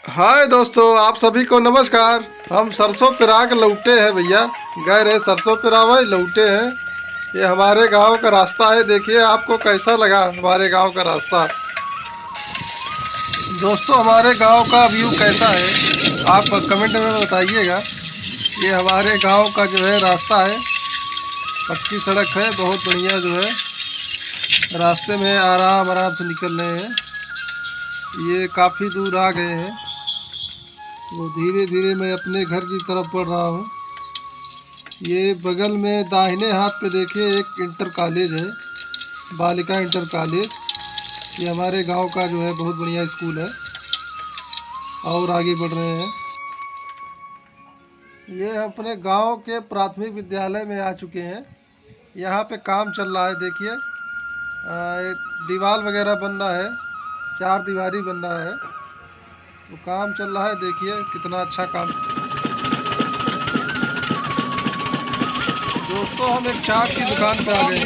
हाय दोस्तों, आप सभी को नमस्कार। हम सरसों पिरा के लौटे हैं भैया। गए रहे सरसों पिरावा, लौटे हैं। ये हमारे गांव का रास्ता है। देखिए आपको कैसा लगा हमारे गांव का रास्ता। दोस्तों हमारे गांव का व्यू कैसा है आप कमेंट में बताइएगा। ये हमारे गांव का जो है रास्ता है, पक्की सड़क है, बहुत बढ़िया जो है। रास्ते में आराम आराम से निकल रहे हैं। ये काफ़ी दूर आ गए हैं, वो धीरे धीरे मैं अपने घर की तरफ बढ़ रहा हूँ। ये बगल में दाहिने हाथ पे देखिए एक इंटर कॉलेज है, बालिका इंटर कॉलेज। ये हमारे गांव का जो है बहुत बढ़िया स्कूल है। और आगे बढ़ रहे हैं। ये अपने गांव के प्राथमिक विद्यालय में आ चुके हैं। यहाँ पे काम चल रहा है। देखिए दीवार वगैरह बन रहा है, 4 दीवारी बन रहा है, तो काम चल रहा है। देखिए कितना अच्छा काम। दोस्तों हम एक चाट की दुकान पे आ गए।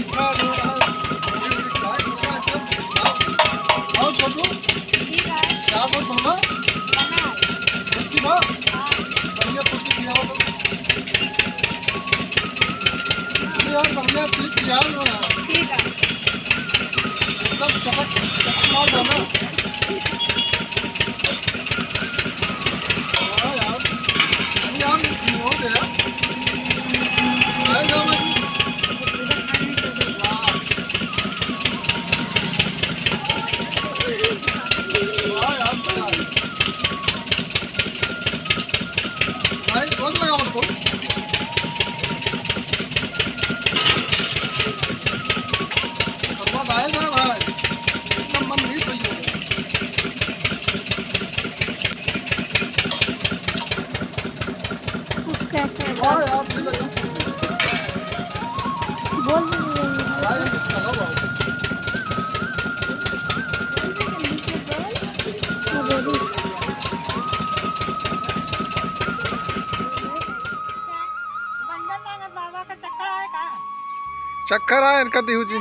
चक्कर आए इनका दिहू जी।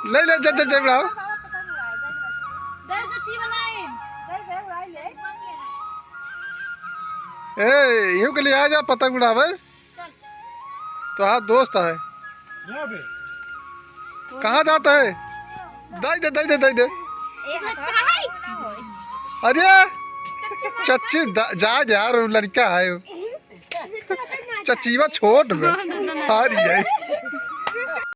ले ले जज जज बढ़ाओ। ए यूं के लिए आ जा पतंग उड़ावे। तो हाँ दोस्त है। कहाँ जाता है? दे दे दे दे दे दे। अरे चच्ची जा यार, लड़का है चचीवा छोट में आ रही है।